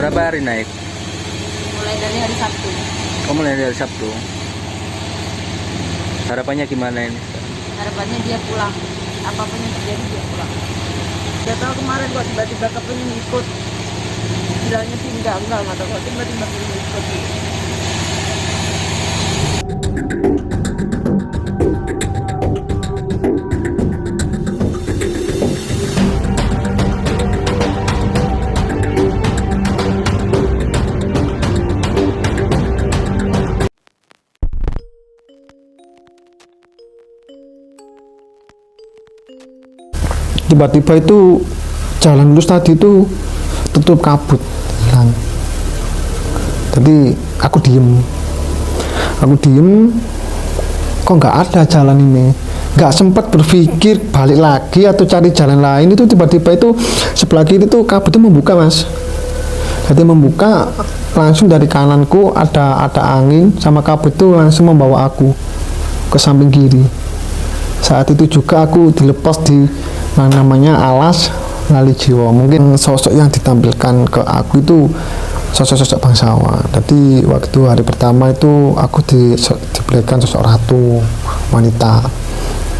Berapa hari naik? Mulai dari hari Sabtu. Oh, mulai dari Sabtu. Harapannya gimana ini? Harapannya dia pulang. Apapun yang terjadi dia pulang. Gak tahu kemarin kok tiba-tiba kepengen ikut. Bilangnya sih enggak tahu kok tiba-tiba pengen ikut. Tiba-tiba itu jalan lurus tadi itu tutup kabut hilang. Jadi aku diem kok nggak ada jalan ini, nggak sempat berpikir balik lagi atau cari jalan lain. Itu tiba-tiba itu sebelah kiri itu kabut itu membuka, Mas. Jadi membuka langsung dari kananku ada angin sama kabut itu langsung membawa aku ke samping kiri. Saat itu juga aku dilepas di namanya alas lali jiwa. Mungkin sosok yang ditampilkan ke aku itu sosok-sosok bangsawan. Jadi waktu hari pertama itu aku diberikan sosok ratu wanita.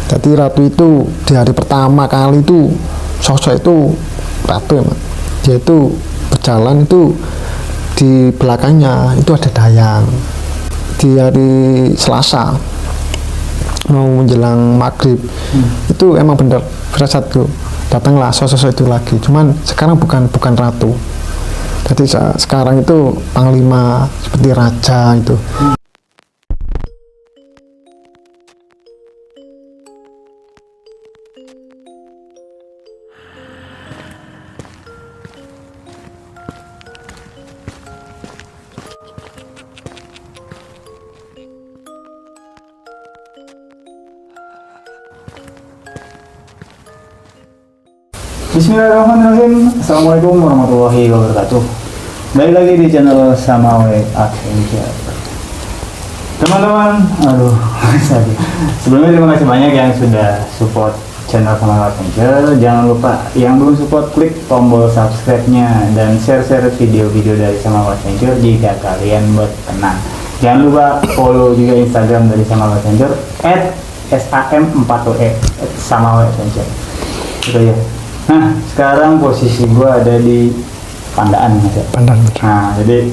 Jadi ratu itu di hari pertama kali itu sosok itu ratu ya, Mas. Dia itu berjalan itu di belakangnya itu ada dayang. Di hari Selasa mau menjelang maghrib itu emang bener firasatku, datanglah sosok itu lagi, cuman sekarang bukan ratu. Jadi sekarang itu panglima seperti raja itu. Bismillahirrahmanirrahim. Assalamualaikum warahmatullahi wabarakatuh. Balik lagi di channel Samawe Adventure. Teman-teman, sebelumnya terima kasih banyak yang sudah support channel Samawe Adventure. Jangan lupa yang belum support klik tombol subscribe-nya dan share-share video-video dari Samawe Adventure jika kalian berkenan. Jangan lupa follow juga Instagram dari Samawe Adventure @sam4we Samawe Adventure. Itu ya. Nah, sekarang posisi gue ada di Pandaan, Mas. Pandaan. Nah, jadi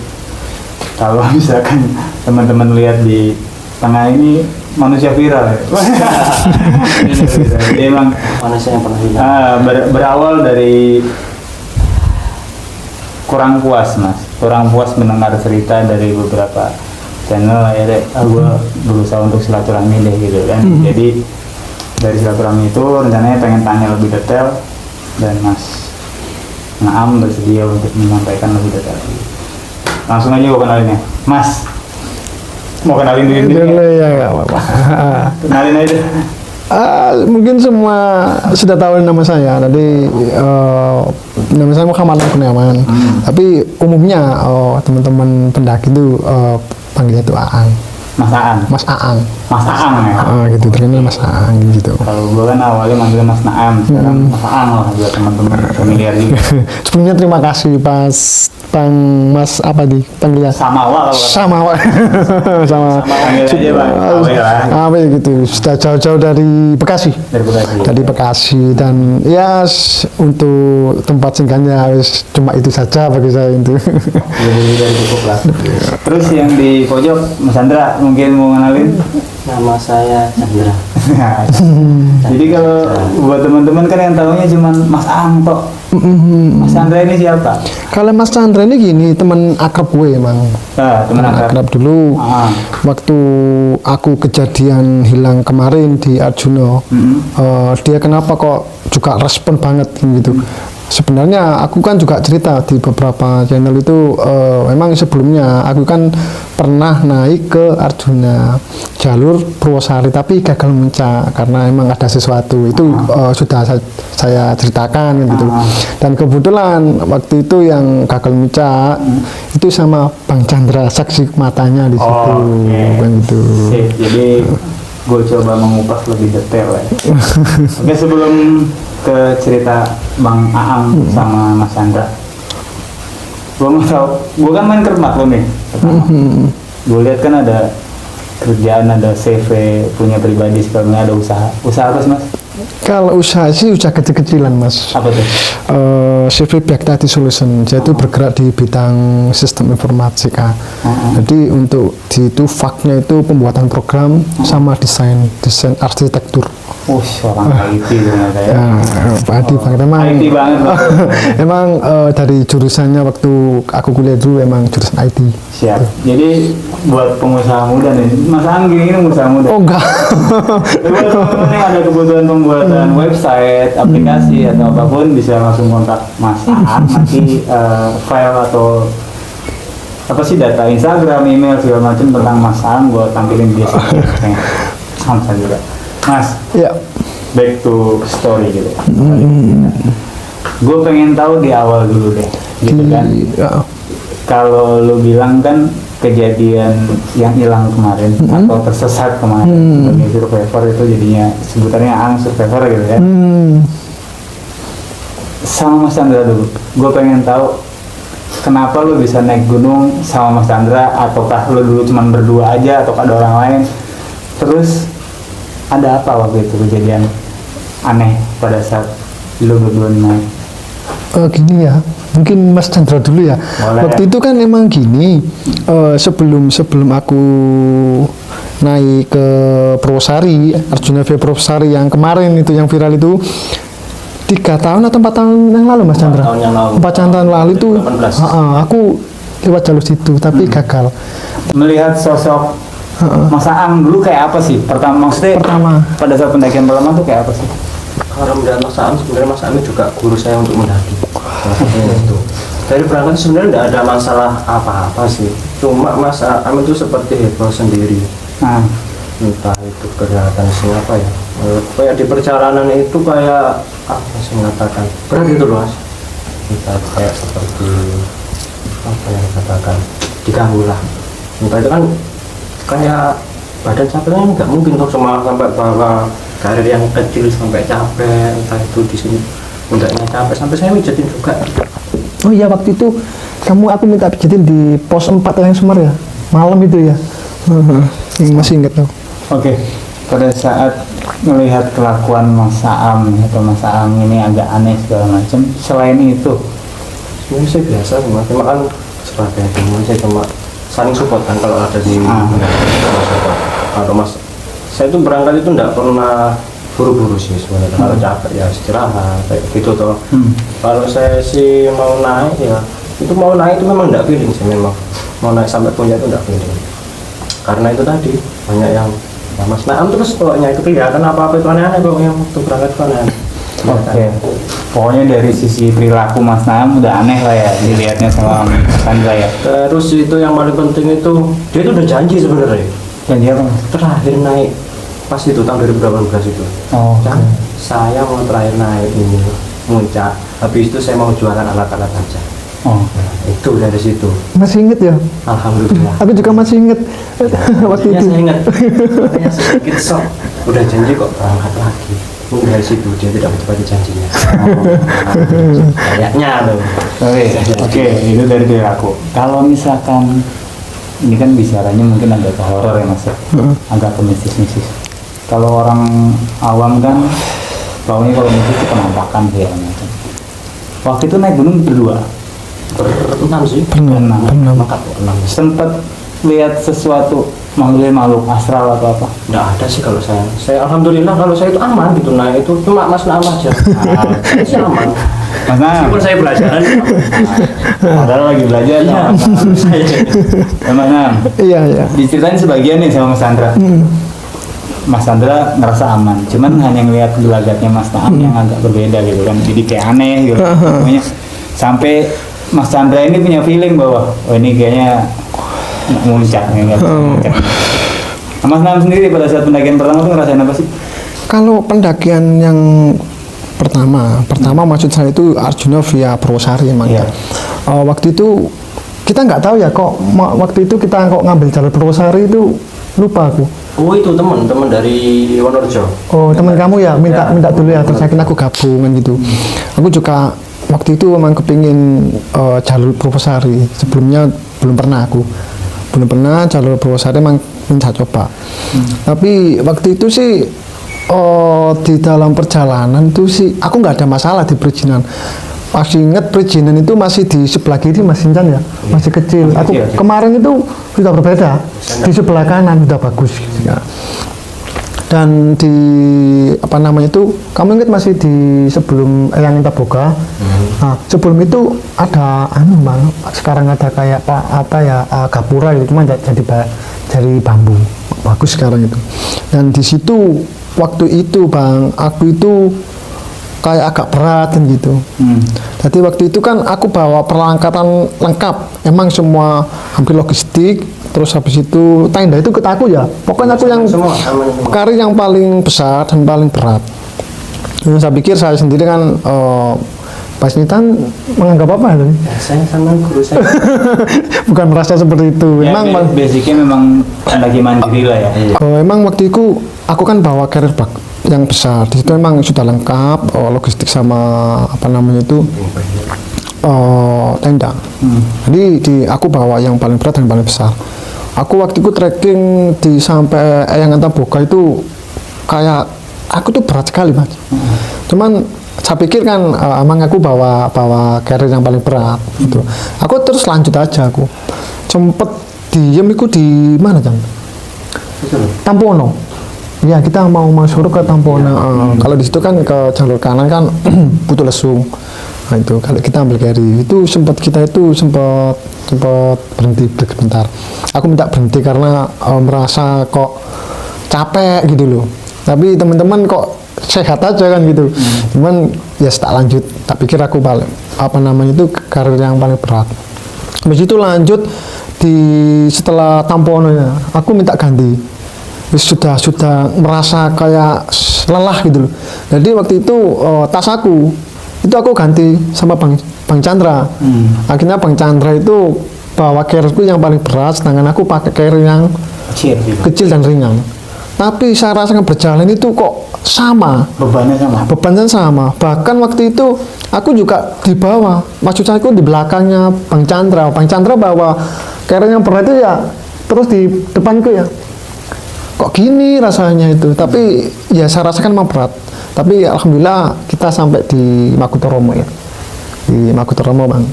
kalau misalkan teman-teman lihat di tengah ini manusia viral ya. Jadi emang Manusia yang pernah hilang. berawal dari kurang puas, Mas. Kurang puas mendengar cerita dari beberapa channel, akhirnya gue berusaha untuk silaturahmi deh gitu kan. Jadi dari silaturahmi itu rencananya pengen tanya lebih detail, dan Mas Naam bersedia untuk menyampaikan lebih detail. Langsung aja gue kenalin ya, Mas. Mau kenalin diri Ya nggak apa-apa. Kenalin aja. Mungkin semua sudah tahu nama saya. Tadi nama saya Muhammad Kurniawan. Tapi umumnya teman-teman pendaki itu panggilnya itu Aang. Mas Aang. Mas Aang. Mas Aang ya. Gitu terkenal Mas Aang gitu. Kalau gue kan awalnya manggilnya Mas Naam, sekarang Mas Aang lah biar teman-teman familiar juga. Sebelumnya terima kasih pas Bang Mas apa di panggilnya Samawa kalau sama panggil aja Bang. Awe lah. apa gitu, sudah jauh-jauh dari Bekasi. Dari Bekasi. Bekasi dan ya untuk tempat singgahnya harus cuma itu saja bagi saya itu. Lebih dari cukup lah. Terus yang di pojok Mas Andra mungkin mau kenalin. Nama saya Chandra. Jadi kalau buat teman-teman kan yang tahunya cuma Mas Aang tok. Mas Chandra ini siapa? Kalau Mas Chandra ini gini, teman akrab gue emang. Teman akrab. Dulu waktu aku kejadian hilang kemarin di Arjuna, dia kenapa kok juga respon banget gitu. Sebenarnya aku kan juga cerita di beberapa channel itu, memang sebelumnya aku kan pernah naik ke Arjuna jalur Purwosari tapi gagal muncak karena emang ada sesuatu itu, sudah saya ceritakan gitu. Dan kebetulan waktu itu yang gagal muncak itu sama Bang Chandra, saksi matanya di situ, gitu. Jadi gue coba mengupas lebih detail ya. Oke, sebelum ke cerita Bang Aang sama Mas Chandra, Gue mau tahu, gue kan main ke rumah lo nih. Gue lihat kan ada kerjaan, ada CV, punya pribadi, sekarang ada usaha. Usaha apa sih mas? Kalau usaha sih usaha kecil-kecilan mas. Apa tuh? CV Backtity Solution, saya itu bergerak di bidang sistem informatika. Jadi untuk di itu faknya itu pembuatan program sama desain arsitektur. Orang IT ternyata ya. Pak Adi memang IT banget. emang dari jurusannya waktu aku kuliah dulu emang jurusan IT. Siap. Jadi buat pengusaha muda nih, Mas Anggi ini pengusaha muda. Oh enggak. Buat teman-teman yang ada kebutuhan pembuatan website, aplikasi atau apapun bisa langsung kontak Mas Aan. Nanti file atau apa sih data Instagram, email segala macam tentang Mas Aan gue tampilin di sini. Sama juga. Mas, Ya. back to story gitu. Gue pengen tahu di awal dulu deh, gitu kan? Ya. Kalau lu bilang kan kejadian yang hilang kemarin atau tersesat kemarin sebagai survivor itu jadinya sebutannya Ang survivor gitu ya. Sama Mas Chandra dulu, gue pengen tahu kenapa lu bisa naik gunung sama Mas Chandra, ataukah lu dulu cuma berdua aja atau ada orang lain? Terus ada apa waktu itu kejadian aneh pada saat lu berdua naik? Gini ya, mungkin Mas Chandra dulu ya. Boleh. Waktu itu kan emang gini, sebelum aku naik ke Purwosari, Arjuna V Purwosari yang kemarin itu yang viral itu 3 tahun atau 4 tahun yang lalu Mas Chandra. 4 tahun yang lalu. 4 tahun lalu itu 2018. aku lewat jalur situ tapi gagal. Melihat sosok Mas Aang dulu kayak apa sih? Maksudnya pada saat pendakian pertama tuh kayak apa sih? Kalau melihat Mas Aang, sebenarnya Mas Aang juga guru saya untuk mendaki. Salah satunya itu. Dari berangkat sebenarnya tidak ada masalah apa-apa sih. Cuma Mas Aang itu seperti heboh sendiri. Entah itu kelihatan siapa ya. Kayak di perjalanan itu kayak apa sih mengatakan berat itu loh Mas. Entah kayak seperti apa yang dikatakan diganggu lah. Entah itu kan kayak badan capeknya nggak mungkin tuh sampai bawa karir yang kecil sampai capek, entah itu di sini pundaknya capek sampai saya mijetin juga. Oh iya, waktu itu aku minta pijetin di pos 4 yang Semar ya, malam itu ya. Masih ingat tuh. Oke. Pada saat melihat kelakuan Mas Aang atau Mas Aang ini agak aneh segala macam, selain itu Sebenarnya saya biasa cuma kan sebagai teman saya cuma saling support kan kalau ada di kalau Mas saya itu berangkat itu enggak pernah buru-buru sih sebenarnya. Kalau capek ya istirahat kayak gitu toh. Kalau saya sih mau naik ya itu mau naik itu memang enggak feeling sih, memang mau naik sampai puncak itu enggak feeling karena itu tadi banyak yang ya Mas Naam terus pokoknya itu kelihatan apa-apa itu aneh-aneh pokoknya waktu berangkat itu aneh. Oke. Pokoknya dari sisi perilaku Mas Naam udah aneh lah ya dilihatnya sama Mas Chandra ya. Terus itu yang paling penting itu dia itu udah janji sebenarnya. Janji apa Mas? Terakhir naik pas itu tahun 2018 itu. Kan saya mau terakhir naik ini puncak. Habis itu saya mau jualan alat-alat aja. Itu dari situ. Masih inget ya? Alhamdulillah. Aku juga masih inget waktu itu. Saya ingat. Makanya sedikit shock. Udah janji kok berangkat lagi. Mungkin dari situ dia tidak menepati janjinya. Kayaknya loh. Oke, itu dari perilaku. Kalau misalkan ini kan bicaranya mungkin agak ke horor ya Mas, agak ke mistis-mistis. Kalau orang awam kan tahunya kalau mistis itu penampakan segala macam. Waktu itu naik gunung berdua. Berenam sih. Pernah. Maka berenam. Sempat lihat sesuatu makhluk astral atau apa? Nggak ada sih kalau saya. Saya alhamdulillah kalau saya itu aman gitu. Nah itu cuma Mas Naam aja. Saya aman. Mas Naam. Meskipun saya belajaran. Padahal lagi belajar. Mas Naam. Iya. Diceritain sebagian nih sama Mas Chandra. Mas Chandra ngerasa aman, cuman hanya ngelihat gelagatnya Mas Naam yang agak berbeda gitu kan, jadi kayak aneh gitu. Pokoknya sampai Mas Chandra ini punya feeling bahwa ini kayaknya muncak ya. Mas Naam sendiri pada saat pendakian pertama tuh ngerasain apa sih? Kalau pendakian yang pertama maksud saya itu Arjuna via Purwosari emang ya. Waktu itu kita nggak tahu ya kok waktu itu kita kok ngambil jalur Purwosari itu lupa aku. Oh itu teman dari Wonorejo. Oh teman kamu ya minta dulu ya terus yakin aku gabungan gitu. Aku juga waktu itu memang kepingin jalur Purwosari. Sebelumnya belum pernah jalur Purwosari, emang minta coba. Tapi waktu itu sih di dalam perjalanan itu sih aku nggak ada masalah di perizinan. Masih ingat perizinan itu masih di sebelah kiri Mas Incan ya, masih kecil. Aku kemarin itu sudah berbeda, di sebelah kanan sudah bagus ya. Dan di apa namanya itu, kamu ingat masih di sebelum yang Taboga. Nah, sebelum itu ada bang, sekarang ada kayak gapura itu, cuma jadi bambu, bagus sekarang itu. Dan di situ waktu itu bang, aku itu kayak agak berat kan gitu. Jadi waktu itu kan aku bawa perlengkapan lengkap, emang semua hampir logistik. Terus habis itu tenda itu ikut aku ya. Pokoknya aku yang kari yang paling besar dan paling berat. Saya pikir saya sendiri kan Pak Nitan menganggap apa itu? Saya sama guru saya. Bukan merasa seperti itu. Ya, Memang basicnya memang lagi mandiri lah ya. Emang waktu itu aku kan bawa carrier bag yang besar. Di situ memang sudah lengkap logistik sama apa namanya itu tenda. Jadi aku bawa yang paling berat dan paling besar. Aku waktu itu trekking di sampai Eyangan Taboga itu kayak aku tuh berat sekali mas. Cuman saya pikir kan emang aku bawa carrier yang paling berat gitu. Aku terus lanjut aja aku. Sempet diem itu di mana Jam? Tampono. Ya kita mau masuk ke Tampono. Kalau di situ kan ke jalur kanan kan Putu Lesung. Nah itu kalau kita ambil carry itu sempat berhenti sebentar. Aku minta berhenti karena merasa kok capek gitu loh. Tapi teman-teman kok sehat aja kan gitu. Cuman ya tak lanjut. Tak pikir aku balik apa namanya itu karir yang paling berat. Habis itu lanjut setelah Tampono ya. Aku minta ganti. Sudah merasa kayak lelah gitu loh. Jadi waktu itu tas aku itu aku ganti sama Bang Chandra. Akhirnya Bang Chandra itu bawa carrierku yang paling berat, sedangkan aku pakai carrier yang kecil dan ringan. Tapi saya rasakan berjalan itu kok sama. Bebannya sama. Bahkan waktu itu aku juga di bawah. Maksud saya aku di belakangnya Bang Chandra. Bang Chandra bawa carrier yang berat itu ya, terus di depanku ya. Kok gini rasanya itu. Tapi ya saya rasakan memang berat. Tapi alhamdulillah kita sampai di Makutoromo ya. Di Makutoromo bang.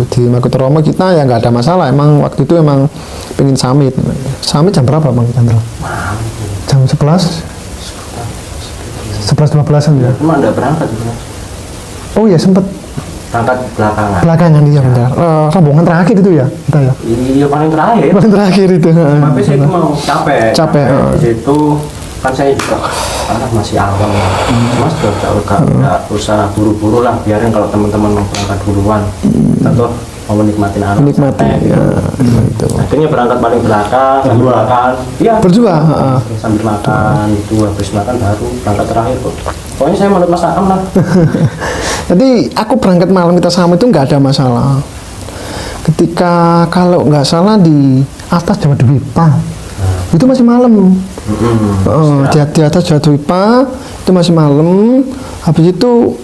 Di Makutoromo kita ya nggak ada masalah. Emang waktu itu emang pengen summit. Summit jam berapa bang Chandra? Jam 11? 11-12an ya? Cuma ada berangkat gitu. Oh ya sempet Berangkat belakangan iya benar. Rombongan terakhir itu ya kita ya? Iya paling terakhir itu. Tapi saya itu mau capek. Di situ kan saya juga karena masih awam ya. Mas udah usah buru-buru lah, biarin kalau teman-teman mau berangkat duluan. Tentu mau menikmati ya, itu. Akhirnya berangkat paling belakang sambil makan. Iya. Berdua. Sambil makan itu, habis makan baru berangkat terakhir kok. Pokoknya saya menurut Mas Akam lah. Jadi aku berangkat malam kita sama itu nggak ada masalah. Ketika kalau nggak salah di atas Jawa Dwipa itu masih malam. Di atas Jawa Dwipa itu masih malam. Habis itu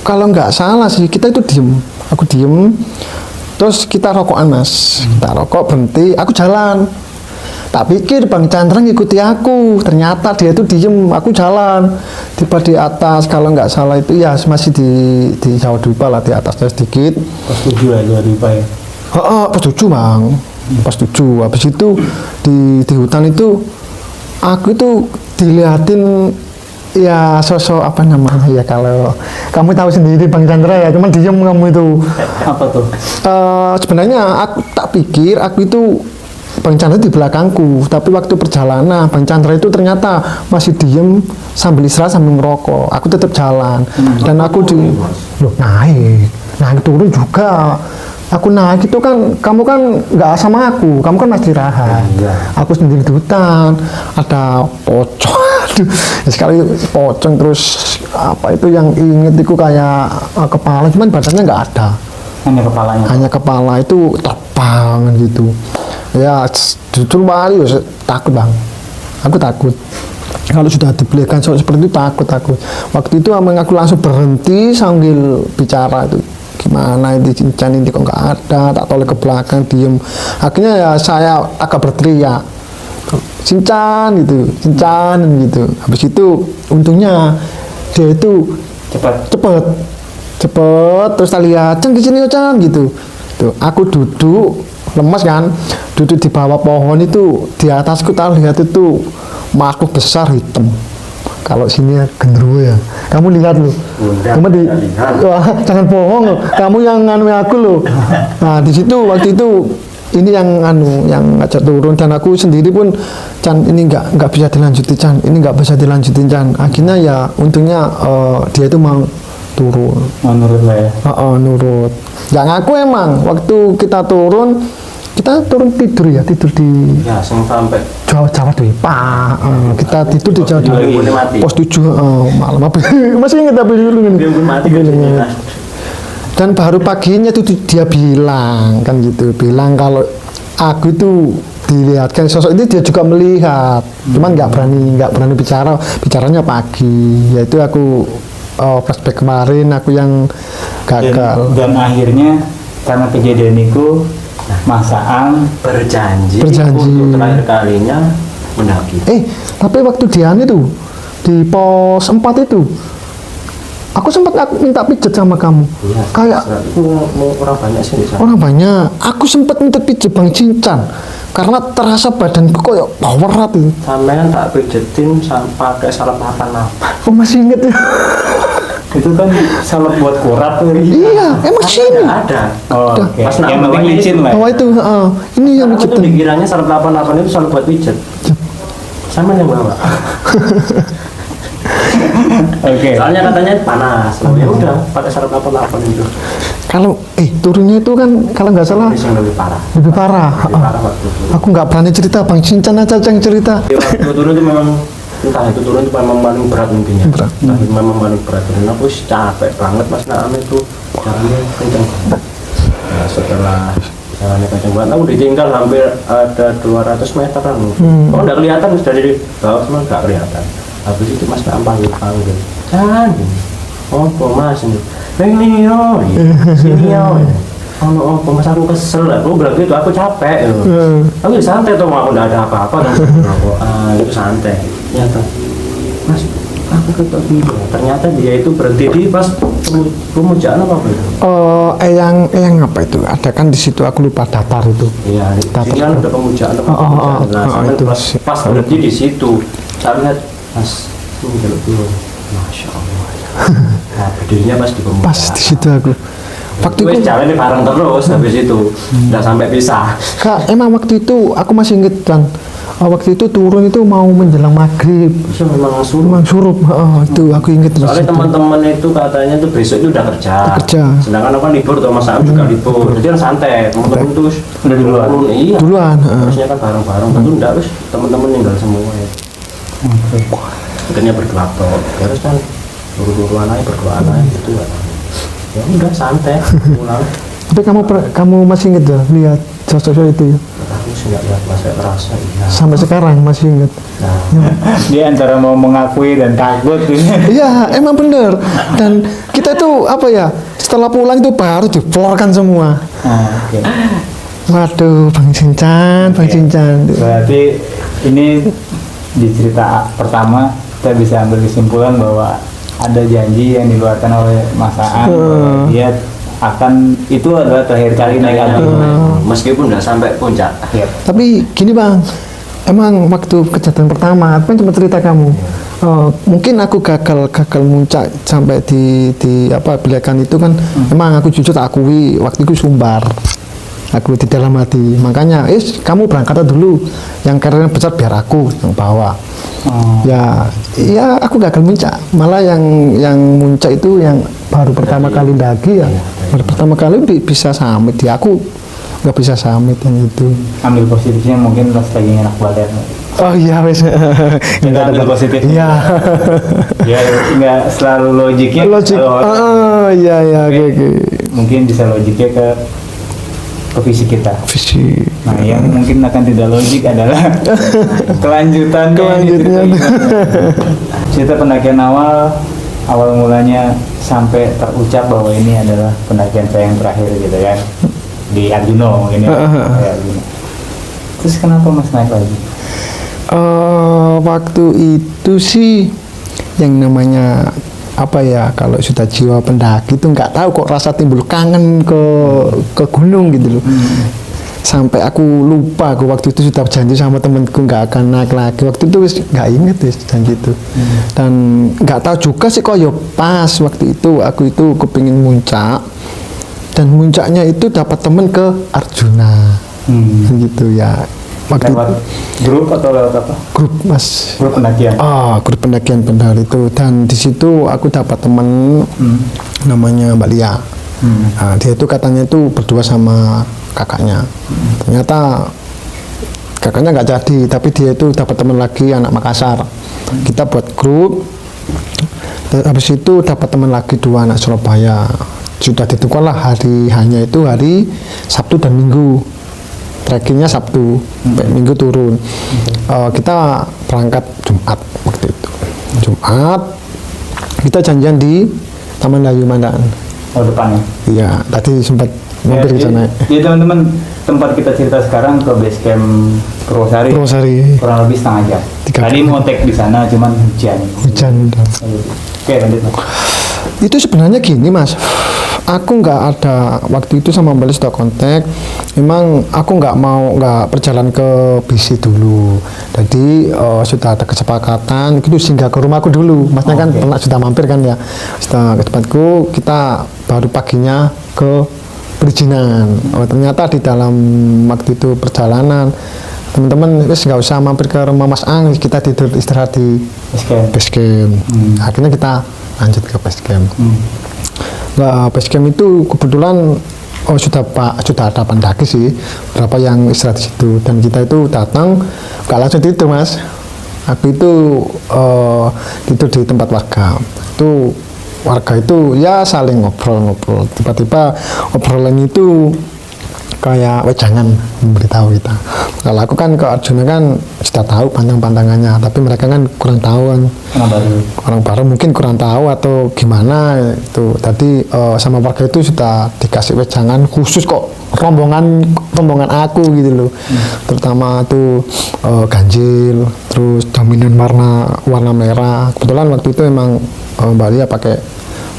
kalau nggak salah sih kita itu diem. Aku diem. Terus kita rokokan mas. Kita rokok berhenti. Aku jalan. Tak pikir Bang Chandra ngikuti aku. Ternyata dia itu diem. Aku jalan. Tiba di atas. Kalau nggak salah itu ya masih di Jawa Dwipa lah, di atasnya sedikit. Pas 7 ya Jawa Dwipa ya. Pas 7 bang. Pas 7. Habis itu di hutan itu aku itu dilihatin ya sosok apa namanya ya, kalau kamu tahu sendiri Bang Chandra ya, cuman diem kamu itu. Apa tuh? Sebenarnya aku tak pikir aku itu Bang Chandra di belakangku, tapi waktu perjalanan Bang Chandra itu ternyata masih diem sambil istirahat sambil ngerokok. Aku tetap jalan dan aku naik turun juga. Aku naik itu kan, kamu kan nggak sama aku, kamu kan masih istirahat. Aku sendiri di hutan, ada pocong, sekali pocong, terus apa itu yang inget itu kayak kepala, cuman badannya nggak ada. Hanya kepala itu terbang gitu. Ya jujur balik takut bang, aku takut. Kalau sudah dibelikan seperti itu takut. Waktu itu emang aku langsung berhenti sambil bicara itu. Gimana ini Cinchan ini kok nggak ada, tak tolak ke belakang diem. Akhirnya ya saya agak berteriak, Cinchan gitu. Habis itu untungnya dia itu cepet terus tak lihat Chan di sini Chan gitu. Tuh, aku duduk lemas kan, duduk di bawah pohon itu, di atasku tak lihat itu makhluk besar hitam. Kalau sini ya genderuwo ya. Kamu lihat loh. Kamu wah, jangan bohong loh. Kamu yang nganu aku loh. Nah, di situ waktu itu ini yang ngajak turun dan aku sendiri pun Chan ini nggak bisa dilanjutin Chan. Ini nggak bisa dilanjutin Chan. Akhirnya ya untungnya dia itu mau turun. Nurut lah ya. Nurut. Yang aku emang waktu kita turun tidur di Ya, sampai Jawa Depa. Kita tidur di Jawa Depa. Pos 7 malam apa? Masih ingat tapi dulu ini. Dan baru paginya tuh dia bilang kan gitu, bilang kalau aku itu dilihatkan sosok itu, dia juga melihat, cuman nggak berani bicaranya pagi. Yaitu aku flashback kemarin aku yang gagal. Dan akhirnya karena kejadian itu Mas Aang berjanji untuk terakhir kalinya mendaki. Tapi waktu dia itu di pos 4 itu aku sempat minta pijet sama kamu. Iya, kayak mau orang banyak sih di sana. Orang banyak. Aku sempat minta pijet Bang Cinchan karena terasa badanku kok berat itu. Sampean tak pijetin pakai salep 88. Oh, masih inget ya? itu kan salep buat kurat tuh. Iya, emang sini ada. Oh, oke. Pas Yang penting licin lah. Oh itu, ini yang Aku tuh pijetin. dikiranya salep 88 itu salep buat pijet. Sama yang bawa. Oke. Soalnya katanya panas. Oh, ya udah pakai salep 88 itu. Kalau turunnya itu kan kalau nggak salah Yang lebih parah. lebih parah. Lebih parah waktu turun. Aku nggak berani cerita, Bang Cinchan aja yang cerita. Waktu turun itu memang entah itu turun itu memang paling berat mungkin ya. Berat. Entah itu memang paling berat. Dan aku capek banget Mas Naam itu jalannya kencang banget. Nah, setelah jalannya kencang banget, aku ditinggal hampir ada 200 meteran. Kok nggak kelihatan dari bawah cuma nggak kelihatan. Habis itu Mas Naam panggil. Kan, oh Mas ini. Ini yo, sini yo. Oh, Mas aku kesel lah. Aku bilang gitu, aku capek. Aku ya santai tuh, aku nggak ada apa-apa. Itu santai. Ternyata, Mas, aku ketok dulu. Ternyata dia itu berhenti di pas pemujaan apa itu? Eyang apa itu? Ada kan di situ aku lupa datar itu. Iya, di sini kan ada pemujaan. Itu pas berhenti di situ. Saya lihat, Mas, ini dulu. Masya Allah. Nah, berdirinya pas di pemujaan. Pas di situ aku. Waktu itu jalannya bareng terus habis itu nggak sampai pisah. Kak, emang waktu itu aku masih inget kan. Waktu itu turun itu mau menjelang maghrib. Bisa memang Memang suruh. Itu aku inget. Soalnya teman-teman itu katanya tuh besok itu udah kerja. Sedangkan aku kan libur tuh, Mas Aam juga libur. Jadi kan santai. Teman-teman tuh udah duluan. Iya. Duluan. Harusnya kan bareng-bareng. Tentu enggak, wis teman-teman tinggal semua ya. Akhirnya berdua toh. Terus kan buru-buruan aja gitu ya. Ya udah santai pulang. Tapi kamu masih inget ya lihat sosok itu ya? Aku sih nggak lihat, masih terasa iya. Sampai sekarang masih inget. Nah, Dia antara mau mengakui dan takut. Iya, emang bener. Dan kita tuh apa ya? Setelah pulang itu baru dipelorkan semua. Oke. Waduh, Bang Cinchan. Berarti ini di cerita pertama kita bisa ambil kesimpulan bahwa ada janji yang dikeluarkan oleh Mas Aang bahwa dia akan itu adalah terakhir kali naik gunung. meskipun nggak sampai puncak. Yep. Tapi gini Bang, emang waktu kejadian pertama, aku kan cuma cerita kamu. Mungkin aku gagal muncak sampai di beliakan itu kan. Emang aku jujur tak akui waktu itu sumbar. Aku di dalam hati. Makanya, kamu berangkat dulu. Yang karirnya besar biar aku yang bawa. Ya aku gagal muncak. Malah yang muncak itu yang baru pertama kali lagi ya. Baru pertama kali bisa summit. Ya aku nggak bisa summit yang itu. Ambil positifnya mungkin pas lagi enak badan. Oh iya wes. Kita ambil positif. Iya. Ya nggak selalu logiknya. Logik. Iya oke. Mungkin bisa logiknya ke ke fisik kita. Fisik. Nah, yang mungkin akan tidak logik adalah kelanjutannya. Cerita pendakian awal mulanya sampai terucap bahwa ini adalah pendakian saya yang terakhir gitu kan, di Arjuna mungkin ya. Arjuna. Terus kenapa Mas naik lagi? Waktu itu sih yang namanya apa ya, kalau sudah jiwa pendaki itu nggak tahu kok rasa timbul kangen ke gunung gitu loh. Sampai aku lupa, aku waktu itu sudah janji sama temenku nggak akan naik lagi. Waktu itu nggak inget ya janji itu. Dan nggak tahu juga sih kok ya pas waktu itu aku itu kepingin muncak, dan muncaknya itu dapat temen ke Arjuna. Gitu ya. Lewat grup atau lewat apa? Grup Mas. Grup pendakian. Grup pendakian benar itu. Dan di situ aku dapat teman namanya Mbak Lia. Nah, dia itu katanya itu berdua sama kakaknya. Ternyata kakaknya nggak jadi, tapi dia itu dapat teman lagi anak Makassar. Kita buat grup. Dan habis itu dapat teman lagi 2 anak Surabaya. Sudah ditentukan lah hanya itu hari Sabtu dan Minggu. Trekkingnya Sabtu, Minggu turun. Kita berangkat Jumat waktu itu. Jumat kita janjian di Taman Layu Mandaan. Oh, depannya. Iya, tadi sempat mampir ke sana. Jadi teman-teman, tempat kita cerita sekarang ke base camp Purwosari. Kurang lebih setengah jam. Tadi mau take di sana cuman hujan. Oke, lanjut Mas. Itu sebenarnya gini Mas, aku nggak ada waktu itu sama Mbak Lis sudah kontak. Memang aku nggak berjalan ke BC dulu. Jadi sudah ada kesepakatan itu singgah ke rumahku dulu. Masnya kan pernah sudah mampir kan ya. Setelah ke tempatku, kita baru paginya ke perizinan. Ternyata di dalam waktu itu perjalanan teman-teman wis nggak usah mampir ke rumah Mas Ang, kita tidur istirahat di base camp. Akhirnya kita lanjut ke base camp. Nah, base camp itu kebetulan sudah ada pendaki sih, berapa yang istirahat di situ, dan kita itu datang nggak langsung tidur Mas. Aku itu tidur di tempat warga. Itu warga itu ya saling ngobrol. Tiba-tiba obrolan itu kayak jangan memberitahu kita. Kalau aku kan ke Arjuna kan sudah tahu pantang-pantangannya, tapi mereka kan kurang tahu kan. Orang baru mungkin kurang tahu atau gimana itu. Tadi sama warga itu sudah dikasih wejangan khusus kok, rombongan aku gitu loh. Terutama tuh ganjil, terus dominan warna merah. Kebetulan waktu itu emang Mbak Lia pakai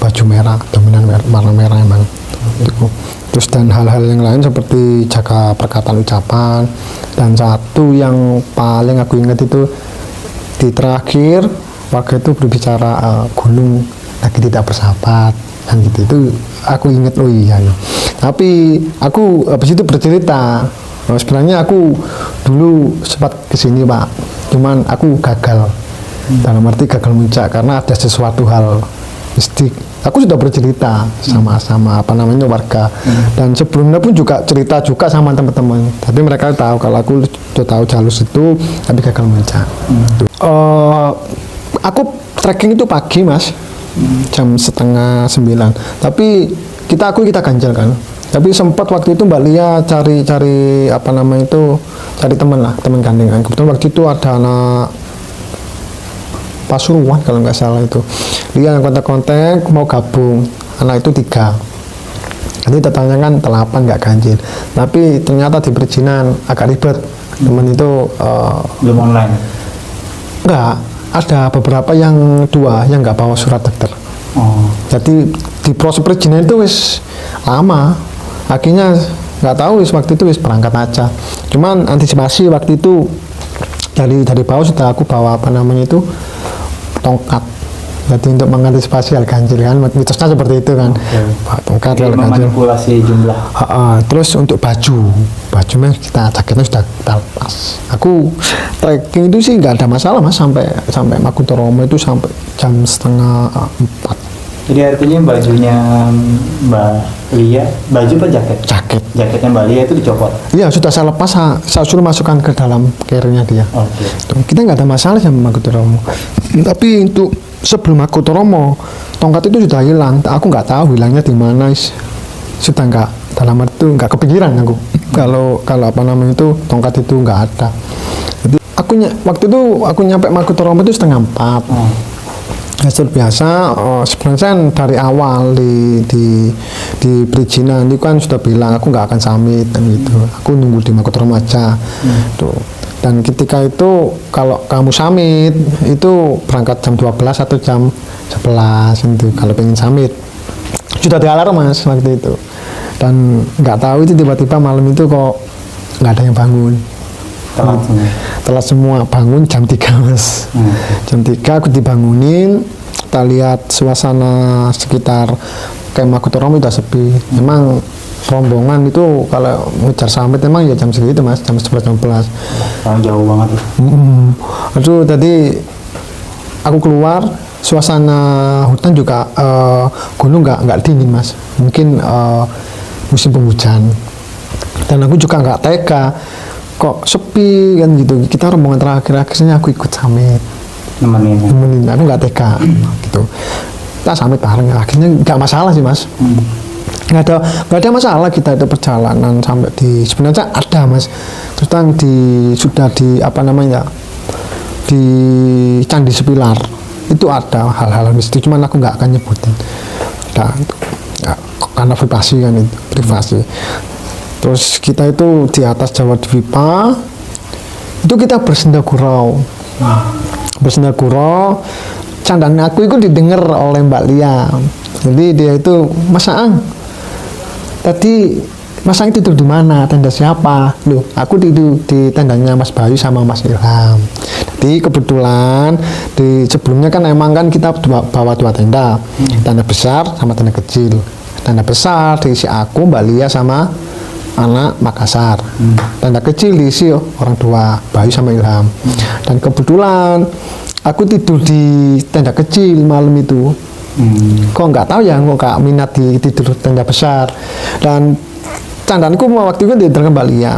baju merah, dominan warna merah emang. Terus dan hal-hal yang lain seperti jaga perkataan ucapan, dan satu yang paling aku ingat itu di terakhir warga itu berbicara gunung lagi tidak bersahabat kan gitu. Itu aku ingat, oh iya ya. Tapi aku habis itu bercerita sebenarnya aku dulu sempat kesini Pak, cuman aku gagal, dalam arti gagal muncak karena ada sesuatu hal mistik. Aku sudah bercerita sama apa namanya warga, dan sebelumnya pun juga cerita juga sama teman-teman, tapi mereka tahu kalau aku sudah tahu jalur itu tapi gagal muncak. Aku trekking itu pagi Mas, jam 8:30, tapi kita ganjal kan. Tapi sempat waktu itu Mbak Lia cari apa namanya itu, cari teman gandengan. Kebetulan waktu itu ada anak Pasuruan kalau nggak salah itu, dia yang kontak mau gabung, anak itu 3. Nanti totalnya kan 8 nggak ganjil, tapi ternyata di perizinan agak ribet. Teman itu belum online. Nggak, ada beberapa yang 2 yang nggak bawa surat daftar. Jadi di proses perizinan itu wis lama. Akhirnya nggak tahu waktu itu berangkat aja. Cuman antisipasi waktu itu dari bawah sudah aku bawa apa namanya itu tongkat. Jadi untuk mengantisipasi hal ganjil kan, mitosnya seperti itu kan. Tongkat hal ganjil. Memanipulasi jumlah. Terus untuk bajunya jaketnya sudah kita lepas. Aku trekking itu sih nggak ada masalah Mas, sampai Makutoromo itu sampai jam 3:30. Jadi artinya bajunya Mbak Lia, baju apa jaket? Jaketnya Mbak Lia itu dicopot? Iya, sudah saya lepas, saya suruh masukkan ke dalam carrier-nya dia. Kita nggak ada masalah sama Makutoromo. Tapi untuk sebelum Makutoromo, tongkat itu sudah hilang. Aku nggak tahu hilangnya di mana, sudah nggak dalam arti itu nggak kepikiran aku kalau apa namanya itu tongkat itu nggak ada. Jadi waktu itu aku nyampe Mangkunegaran itu 3:30. Ya, seperti biasa, sebenarnya kan dari awal di perizinan itu kan sudah bilang aku nggak akan summit dan gitu. Aku nunggu di Mangkunegaran aja. Tuh. Dan ketika itu kalau kamu summit itu berangkat jam 12 atau jam 11 itu kalau pengen summit. Sudah di alarm Mas waktu itu. Dan nggak tahu itu tiba-tiba malam itu kok nggak ada yang bangun. Telat semua, bangun jam 3 Mas. Jam 3 aku dibangunin, kita lihat suasana sekitar Camp Mangkunegaran udah sepi. Memang rombongan itu kalau ngejar sampai memang ya jam segitu Mas, jam 11-12. Jauh banget ya. Aduh, tadi aku keluar, suasana hutan juga gunung nggak dingin Mas. Mungkin musim penghujan. Dan aku juga nggak tega kok sepi kan gitu. Kita rombongan terakhirnya aku ikut summit. Nemenin. Aku nggak tega gitu. Kita summit bareng, akhirnya nggak masalah sih Mas. Nggak ada masalah kita itu perjalanan sampai di sebenarnya ada Mas. Terus sudah di apa namanya di Candi Sepilar itu ada hal-hal mistis, cuman aku nggak akan nyebutin. Nah, itu ya, karena privasi kan itu privasi. Terus kita itu di atas Jawa Dwipa itu kita bersenda gurau. Candaan aku itu didengar oleh Mbak Lia. Jadi dia itu Mas Aang, tadi Mas Aang tidur di mana? Tenda siapa? Loh, aku tidur di tendanya Mas Bayu sama Mas Ilham. Jadi kebetulan sebelumnya kan emang kan kita bawa 2 tenda, tenda besar sama tenda kecil. Tenda besar diisi aku, Mbak Lia sama anak Makassar. Tenda kecil diisi orang tua, Bayu sama Ilham. Dan kebetulan aku tidur di tenda kecil malam itu. Kok nggak tahu ya, kok nggak minat di tidur tenda besar. Dan candaanku waktu itu tidur Mbak Lia.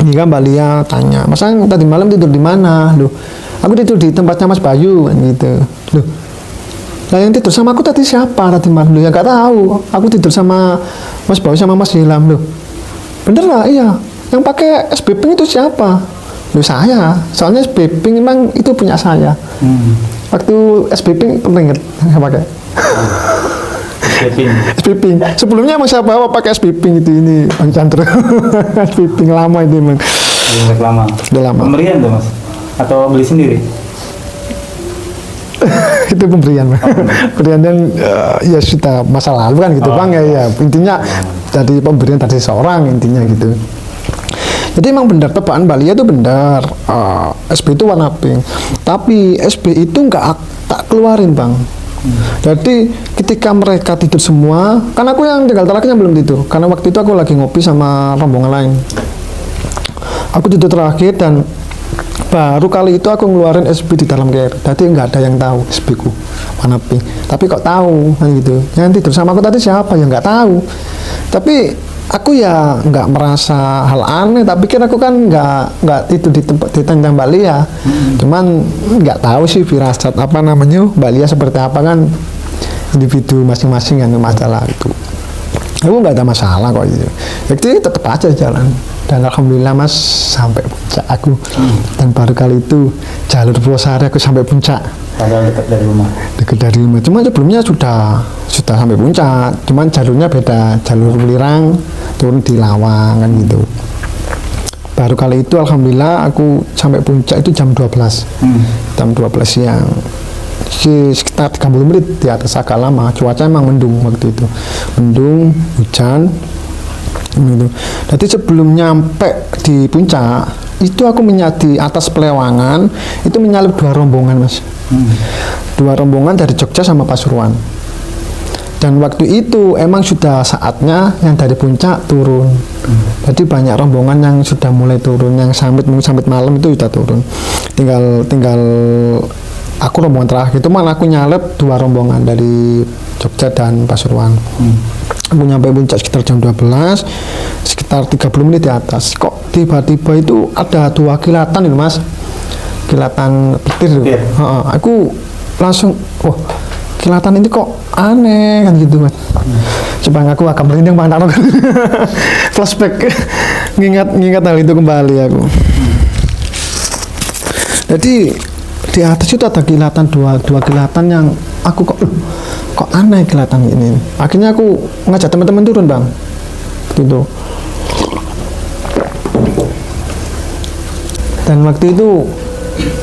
Ini kan Mbak Lia tanya, Mas Aang tadi malam tidur di mana? Loh, aku tidur di tempatnya Mas Bayu gitu. Loh, lah yang tidur sama aku tadi siapa tadi malam? Loh, ya nggak tahu. Aku tidur sama Mas Bayu sama Mas Ilham. Loh, bener lah, iya. Yang pakai SBP itu siapa? Loh, saya. Soalnya SBP memang itu punya saya. Waktu SBP pernah inget nggak pakai? SBP. Sebelumnya emang saya bawa pakai SBP itu ini Bang Chandra. SBP lama itu emang. Lama. Udah lama. Pemberian tuh Mas? Atau beli sendiri? Itu pemberian, pemberian dan ya sudah masa lalu kan gitu Bang ya. Intinya dari pemberian dari seseorang intinya gitu. Jadi emang benar tebakan Mbak Lia itu benar, SB itu warna pink, tapi SB itu tak keluarin Bang. Jadi ketika mereka tidur semua, kan aku yang tinggal terakhirnya belum tidur, karena waktu itu aku lagi ngopi sama rombongan lain. Aku tidur terakhir dan baru kali itu aku ngeluarin SB di dalam care. Jadi nggak ada yang tahu SB ku warna pink. Tapi kok tahu kan gitu. Yang tidur sama aku tadi siapa ya nggak tahu. Tapi aku ya nggak merasa hal aneh. Tapi kan aku kan nggak tidur di tempat di tenda Mbak Lia. Cuman nggak tahu sih firasat apa namanya Mbak Lia seperti apa kan, individu masing-masing yang masalah itu. Aku nggak ada masalah kok itu. Jadi tetap aja jalan. Dan alhamdulillah Mas sampai puncak aku. Dan baru kali itu jalur Pulau-Sari aku sampai puncak. Padahal dekat dari rumah. Dekat dari rumah. Cuma sebelumnya sudah sampai puncak. Cuman jalurnya beda. Jalur Welirang turun di Lawang kan gitu. Baru kali itu alhamdulillah aku sampai puncak itu jam 12. Jam 12 siang. Sekitar 30 menit di atas agak lama. Cuaca emang mendung waktu itu. Mendung, hujan. Gitu. Jadi sebelum nyampe di puncak itu aku di atas Pelewangan itu menyalip 2 rombongan Mas. 2 rombongan dari Jogja sama Pasuruan. Dan waktu itu emang sudah saatnya yang dari puncak turun. Jadi banyak rombongan yang sudah mulai turun, yang sampai malam itu sudah turun. Tinggal aku rombongan terakhir itu malah aku nyalip 2 rombongan dari Jogja dan Pasuruan. Aku nyampe puncak sekitar jam 12, sekitar 30 menit di atas. Kok tiba-tiba itu ada 2 kilatan itu Mas, kilatan petir itu. Aku langsung, kilatan ini kok aneh kan gitu kan. Coba aku agak merinding Bang Tarno. Flashback ngingat hal itu kembali aku. Jadi di atas itu ada kilatan dua kilatan yang aku kok aneh kilatan ini. Akhirnya aku ngajak teman-teman turun Bang. Gitu. Dan waktu itu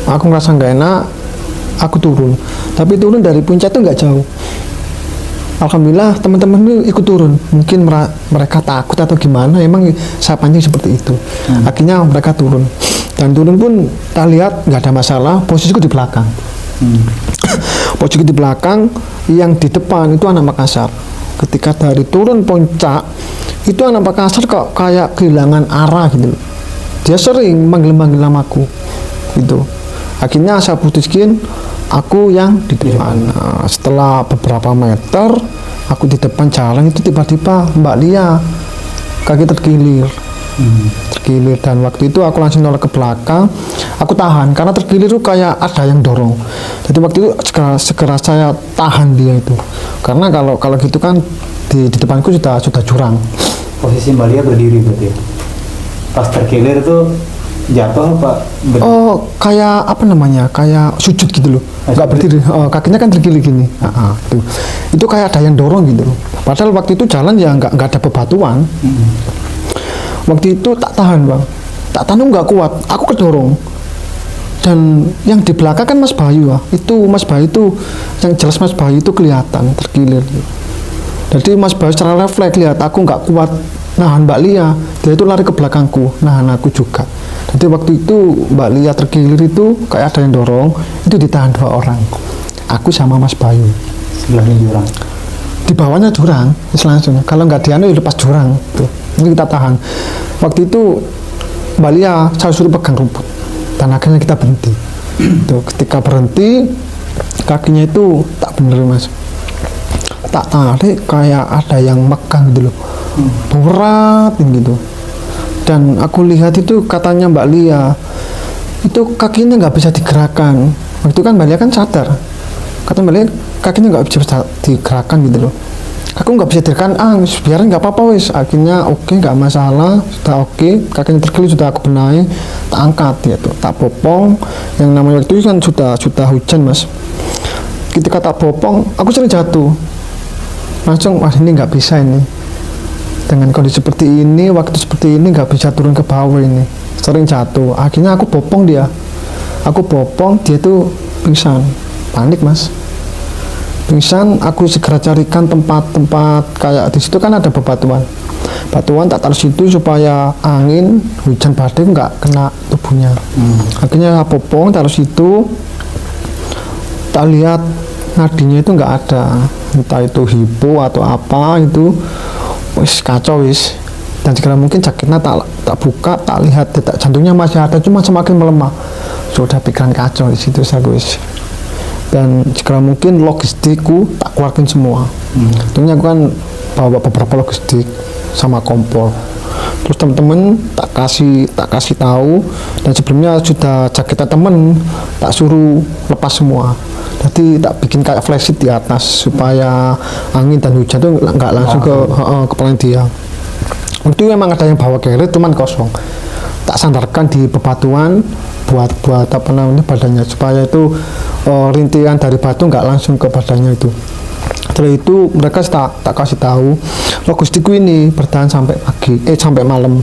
aku ngerasa nggak enak, aku turun. Tapi turun dari puncak itu nggak jauh. Alhamdulillah teman-teman itu ikut turun. Mungkin mereka takut atau gimana, emang saya pancing seperti itu. Akhirnya mereka turun. Dan turun pun kita lihat nggak ada masalah, posisiku di belakang. Posisiku di belakang, yang di depan itu anak Makassar. Ketika dari turun puncak, itu anak Makassar kok kayak kehilangan arah gitu. Dia sering manggil-manggil namaku gitu. Akhirnya saya putuskan aku yang di depan. Nah, setelah beberapa meter aku di depan jalan itu tiba-tiba Mbak Lia kaki terkilir. Terkilir, dan waktu itu aku langsung nolak ke belakang. Aku tahan karena terkilir itu kayak ada yang dorong. Jadi waktu itu segera saya tahan dia itu. Karena kalau gitu kan di depanku sudah jurang. Posisi Mbak Lia berdiri berarti ya? Pas terkilir itu jatuh apa? Oh, kayak apa namanya? Kayak sujud gitu loh. Nggak berdiri. Kakinya kan terkilir gini. Tuh. Itu kayak ada yang dorong gitu loh. Padahal waktu itu jalan ya nggak ada bebatuan. Waktu itu tak tahan Bang. Tak tahan nggak kuat. Aku kedorong. Dan yang di belakang kan Mas Bayu lah. Itu Mas Bayu itu yang jelas Mas Bayu itu kelihatan terkilir. Jadi Mas Bayu secara refleks lihat aku nggak kuat nahan Mbak Lia, dia itu lari ke belakangku, nahan aku juga. Jadi waktu itu Mbak Lia terkilir itu kayak ada yang dorong, itu ditahan 2 orang, aku sama Mas Bayu. Sebelahnya jurang. Di bawahnya jurang, langsung. Kalau nggak dianu ya lepas jurang, tuh. Ini kita tahan. Waktu itu Mbak Lia saya suruh pegang rumput, dan akhirnya kita berhenti. Tuh, ketika berhenti, kakinya itu tak bener Mas. Tak tarik kayak ada yang megang gitu loh. Berat gitu. Dan aku lihat itu katanya Mbak Lia itu kakinya nggak bisa digerakkan. Waktu itu kan Mbak Lia kan sadar, kata Mbak Lia kakinya nggak bisa digerakkan gitu loh. Aku nggak bisa digerakkan, biarin nggak apa-apa wis. Akhirnya oke, nggak masalah, sudah oke. Kakinya terkilir sudah aku benahi, tak angkat gitu, tak popong. Yang namanya waktu itu kan sudah hujan Mas. Ketika tak popong, aku sering jatuh. Langsung wah ini nggak bisa ini. Dengan kondisi seperti ini, waktu seperti ini nggak bisa turun ke bawah ini, sering jatuh. Akhirnya aku popong dia, dia tuh pingsan, panik Mas, pingsan. Aku segera carikan tempat kayak di situ kan ada batuan tak taruh situ supaya angin hujan badai nggak kena tubuhnya. Akhirnya popong taruh situ, tak lihat nadinya itu nggak ada, entah itu hipo atau apa itu. Wis kacau wis, dan segera mungkin jaketnya tak buka, tak lihat detak jantungnya masih ada, cuma semakin melemah. Sudah pikiran kacau di situ saya wis. Dan segera mungkin logistikku tak keluarkan semua. Tentunya aku kan bawa beberapa logistik sama kompor. Terus teman-teman tak kasih tahu, dan sebelumnya sudah jaketnya temen tak suruh lepas semua. Jadi tak bikin kayak flashit di atas supaya angin dan hujan tuh nggak langsung ke kepala dia. Itu memang ada yang bawa carrier cuman kosong. Tak sandarkan di bebatuan buat apa namanya badannya supaya itu rintihan dari batu nggak langsung ke badannya itu. Setelah itu mereka tak kasih tahu logistikku ini bertahan sampai pagi, sampai malam.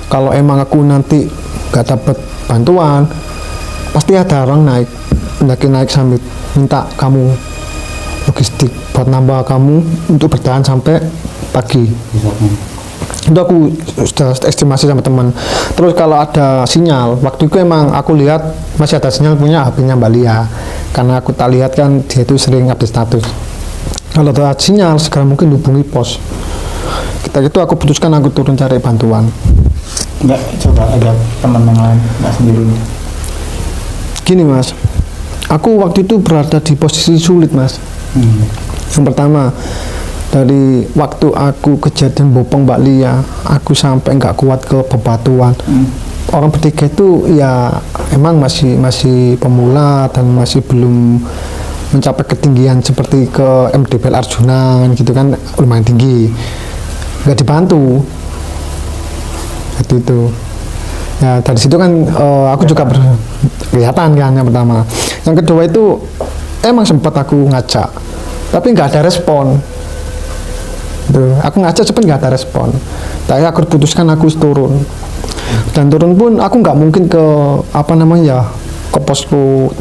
Kalau emang aku nanti nggak dapat bantuan, pasti ada orang naik sambil minta kamu logistik buat nambah kamu untuk bertahan sampai pagi. Itu aku sudah estimasi sama teman. Terus kalau ada sinyal, waktu itu emang aku lihat masih ada sinyal punya HP-nya Mbak Lia, karena aku tak lihat kan dia itu sering update status. Kalau ada sinyal segera mungkin hubungi pos. Kita itu aku putuskan aku turun cari bantuan. Nggak coba ajak teman yang lain, nggak sendiri. Gini Mas, aku waktu itu berada di posisi sulit Mas. Yang pertama, dari waktu aku kejadian bopong Mbak Lia, aku sampai nggak kuat ke bebatuan. Orang bertiga itu ya emang masih pemula dan masih belum mencapai ketinggian seperti ke MDPL Arjuna gitu kan, lumayan tinggi, nggak dibantu itu. Ya dari situ kan aku juga kelihatan kan yang pertama. Yang kedua itu emang sempat aku ngajak tapi nggak ada respon. Tuh, aku ngajak cepat nggak ada respon. Tapi aku putuskan aku turun. Dan turun pun aku nggak mungkin ke apa namanya ya, ke posku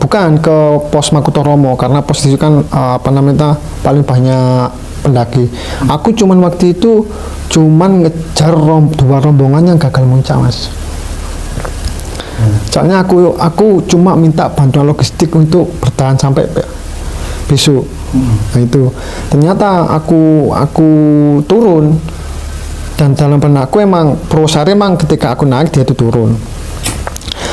bukan ke pos Makutoromo, karena pos itu kan apa namanya paling banyak pendaki. Aku cuman waktu itu cuman ngejar dua rombongan yang gagal muncak, Mas. Soalnya aku cuma minta bantuan logistik untuk bertahan sampai besok. Nah itu ternyata aku turun, dan dalam benakku emang Purwosari emang ketika aku naik dia itu turun.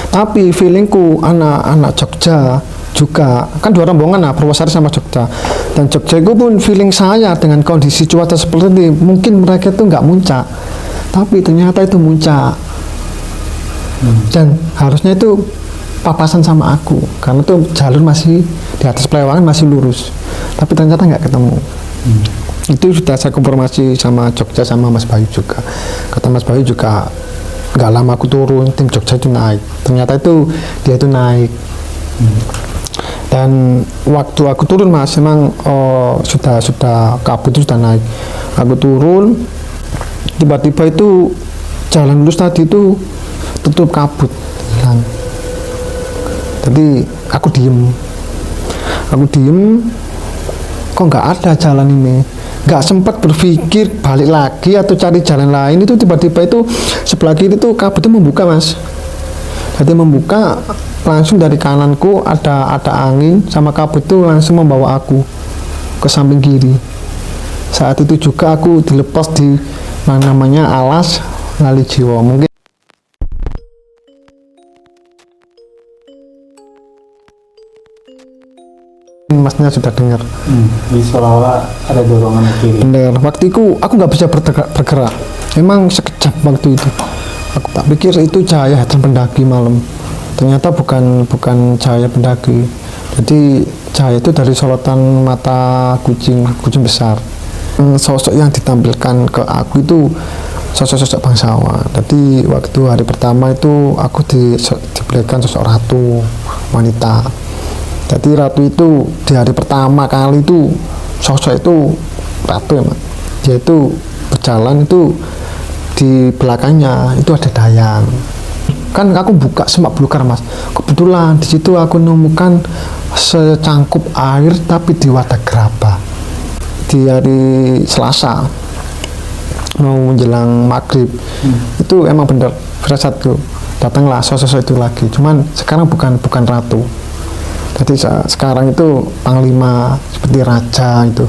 Tapi feelingku anak Jogja juga kan dua rombongan lah, Purwosari sama Jogja. Dan Jogja itu pun feeling saya dengan kondisi cuaca seperti ini, mungkin mereka itu nggak muncak, tapi ternyata itu muncak. Dan harusnya itu papasan sama aku, karena tuh jalur masih di atas Plewangan masih lurus, tapi ternyata nggak ketemu. Itu sudah saya konfirmasi sama Jogja sama Mas Bayu juga. Kata Mas Bayu juga nggak lama aku turun, tim Jogja itu naik. Ternyata itu dia itu naik. Dan waktu aku turun, Mas, memang sudah kabut itu sudah naik. Aku turun, tiba-tiba itu jalan lurus tadi itu tutup kabut, hilang. Jadi aku diem, kok nggak ada jalan ini. Nggak sempat berpikir balik lagi atau cari jalan lain. Itu tiba-tiba itu sebelah kiri itu kabut itu membuka, Mas. Jadi membuka, langsung dari kananku ada angin sama kabut itu langsung membawa aku ke samping kiri. Saat itu juga aku dilepas di namanya alas Lali Jiwo. Mungkin Masnya sudah dengar. Di seolah-olah ada dorongan ke kiri. Bener, waktu itu aku nggak bisa bergerak. Emang sekejap waktu itu. Aku tak pikir itu cahaya hatan pendaki malam. Ternyata bukan cahaya pendaki. Jadi cahaya itu dari sorotan mata kucing besar. Sosok yang ditampilkan ke aku itu sosok bangsawan. Jadi waktu hari pertama itu aku diberikan sosok ratu wanita. Jadi ratu itu di hari pertama kali itu sosok itu ratu ya, Mas. Dia itu berjalan itu di belakangnya itu ada dayang. Kan aku buka semak belukar, Mas. Kebetulan di situ aku nemukan secangkup air tapi di wadah gerabah. Di hari Selasa mau menjelang maghrib itu emang bener firasatku, datanglah sosok itu lagi. Cuman sekarang bukan ratu. Jadi sekarang itu panglima seperti raja itu.